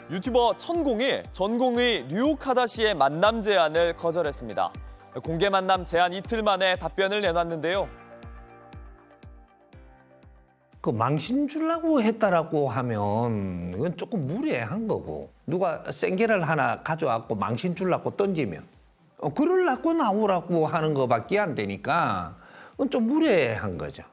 유튜버 천공이 전공의 류카다 씨의 만남 제안을 거절했습니다. 공개 만남 제안 이틀 만에 답변을 내놨는데요. 그 망신 주려고 했다라고 하면 이건 조금 무례한 거고, 누가 생계를 하나 가져왔고 망신 주려고 던지면 그러려고 나오라고 하는 거밖에 안 되니까 그건 좀 무례한 거죠.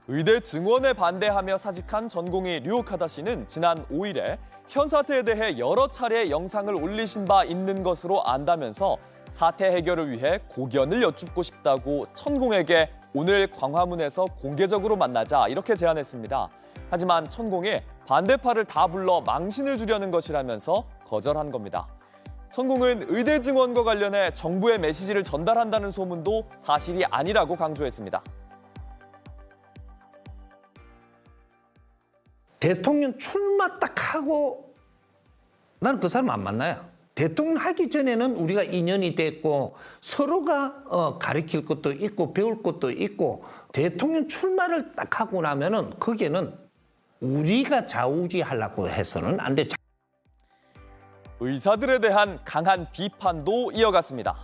의대 증원에 반대하며 사직한 전공의 류카다 씨는 지난 5일에 현 사태에 대해 여러 차례 영상을 올리신 바 있는 것으로 안다면서 사태 해결을 위해 고견을 여쭙고 싶다고 천공에게 오늘 광화문에서 공개적으로 만나자 이렇게 제안했습니다. 하지만 천공이 반대파를 다 불러 망신을 주려는 것이라면서 거절한 겁니다. 천공은 의대 증원과 관련해 정부의 메시지를 전달한다는 소문도 사실이 아니라고 강조했습니다. 대통령 출마 딱 하고 나는 그 사람 안 만나요. 대통령 하기 전에는 우리가 인연이 됐고 서로가 가르칠 것도 있고 배울 것도 있고, 대통령 출마를 딱 하고 나면은 거기에는 우리가 좌우지하려고 해서는 안 돼. 의사들에 대한 강한 비판도 이어갔습니다.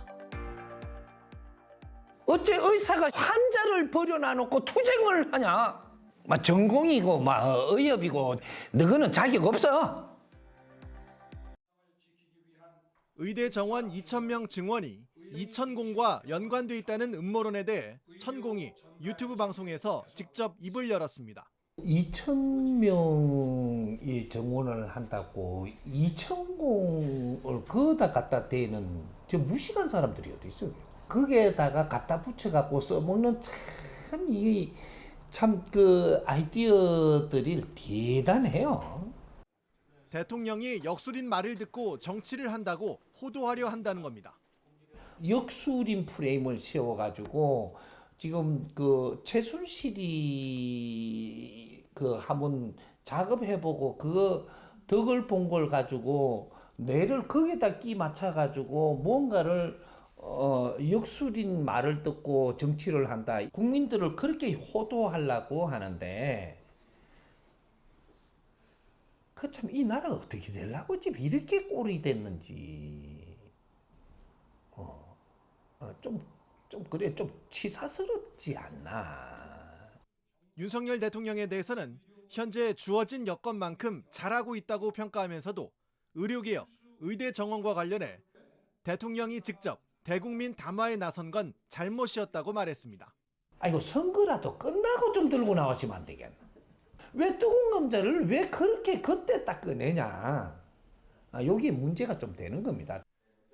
어째 의사가 환자를 버려놔놓고 투쟁을 하냐? 막 전공이고 막 의협이고 너거는 자격 없어. 의대 정원 2,000명 증원이 이천공과 연관돼 있다는 음모론에 대해 천공이 유튜브 방송에서 직접 입을 열었습니다. 2,000명이 정원을 한다고 2,000공을 거기다 갖다 대는 저 무식한 사람들이 어디 있어요? 거기에다가 갖다 붙여갖고 써먹는 참 그 아이디어들이 대단해요. 대통령이 역술인 말을 듣고 정치를 한다고 호도하려 한다는 겁니다. 역술인 프레임을 씌워가지고 지금 그 최순실이 그 한번 작업해보고 그거 덕을 본 걸 가지고 뇌를 거기다 끼 맞춰가지고 뭔가를 역술인 말을 듣고 정치를 한다. 국민들을 그렇게 호도하려고 하는데 그 참 이 나라가 어떻게 되려고 지금 이렇게 꼴이 됐는지 좀 그래 좀 치사스럽지 않나. 윤석열 대통령에 대해서는 현재 주어진 여건만큼 잘하고 있다고 평가하면서도 의료개혁, 의대 정원과 관련해 대통령이 직접 대국민 담화에 나선 건 잘못이었다고 말했습니다. 아이고 선거라도 끝나고 좀 들고 나왔으면 안 되겠나. 왜 뜨거운 감자를 왜 그렇게 그때 딱 꺼내냐. 여기에 문제가 좀 되는 겁니다.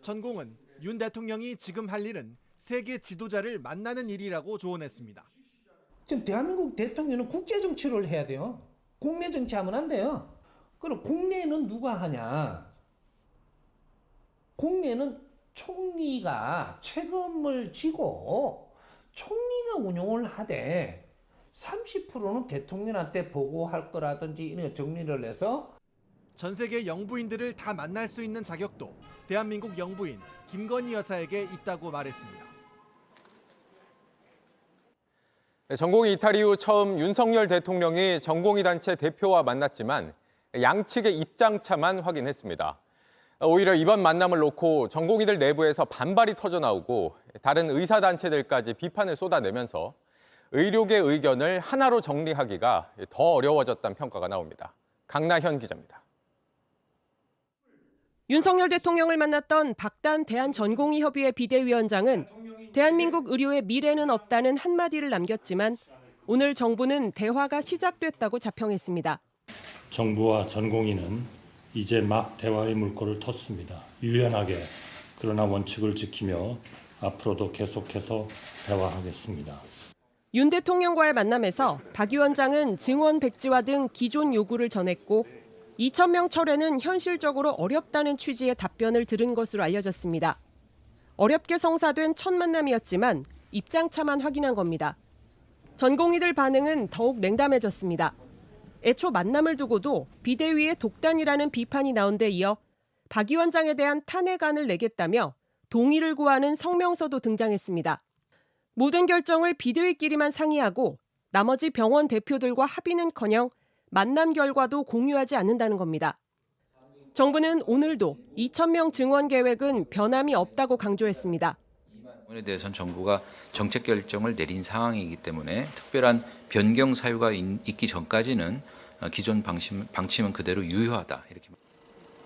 천공은 윤 대통령이 지금 할 일은 세계 지도자를 만나는 일이라고 조언했습니다. 지금 대한민국 대통령은 국제 정치를 해야 돼요. 국내 정치하면 안 돼요. 그럼 국내는 누가 하냐? 국내는 총리가 책임을 지고 총리가 운영을 하되 30%는 대통령한테 보고할 거라든지 이런 정리를 해서 전 세계 영부인들을 다 만날 수 있는 자격도 대한민국 영부인 김건희 여사에게 있다고 말했습니다. 전공의 이탈 이후 처음 윤석열 대통령이 전공의 단체 대표와 만났지만 양측의 입장차만 확인했습니다. 오히려 이번 만남을 놓고 전공의들 내부에서 반발이 터져나오고 다른 의사단체들까지 비판을 쏟아내면서 의료계 의견을 하나로 정리하기가 더 어려워졌다는 평가가 나옵니다. 강나현 기자입니다. 윤석열 대통령을 만났던 박단 대한전공의협의회 비대위원장은 대한민국 의료의 미래는 없다는 한마디를 남겼지만 오늘 정부는 대화가 시작됐다고 자평했습니다. 정부와 전공의는 이제 막 대화의 물꼬를 텄습니다. 유연하게 그러나 원칙을 지키며 앞으로도 계속해서 대화하겠습니다. 윤 대통령과의 만남에서 박 위원장은 증원 백지화 등 기존 요구를 전했고 2,000명 철회는 현실적으로 어렵다는 취지의 답변을 들은 것으로 알려졌습니다. 어렵게 성사된 첫 만남이었지만 입장차만 확인한 겁니다. 전공의들 반응은 더욱 냉담해졌습니다. 애초 만남을 두고도 비대위의 독단이라는 비판이 나온 데 이어 박 위원장에 대한 탄핵안을 내겠다며 동의를 구하는 성명서도 등장했습니다. 모든 결정을 비대위끼리만 상의하고 나머지 병원 대표들과 합의는커녕 만남 결과도 공유하지 않는다는 겁니다. 정부는 오늘도 2,000명 증원 계획은 변함이 없다고 강조했습니다. 에 대해서는 정부가 정책 결정을 내린 상황이기 때문에 특별한 변경 사유가 있기 전까지는 기존 방침은 그대로 유효하다. 이렇게.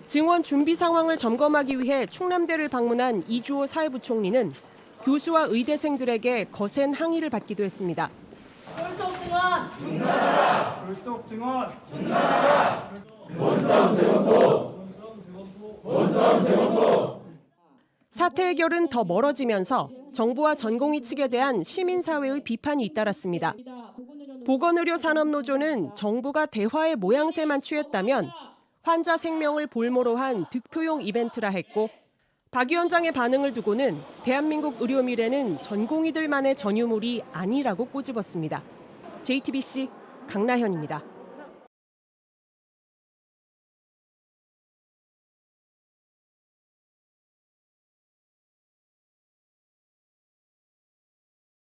증원 준비 상황을 점검하기 위해 충남대를 방문한 이주호 사회부총리는 교수와 의대생들에게 거센 항의를 받기도 했습니다. 졸속 증원! 중단하라! 졸속 증원! 중단하라! 원점 재검토! 원점 재검토! 사태 해결은 더 멀어지면서 정부와 전공의 측에 대한 시민사회의 비판이 잇따랐습니다. 보건의료산업노조는 정부가 대화의 모양새만 취했다면 환자 생명을 볼모로 한 득표용 이벤트라 했고, 박 위원장의 반응을 두고는 대한민국 의료 미래는 전공의들만의 전유물이 아니라고 꼬집었습니다. JTBC 강나현입니다.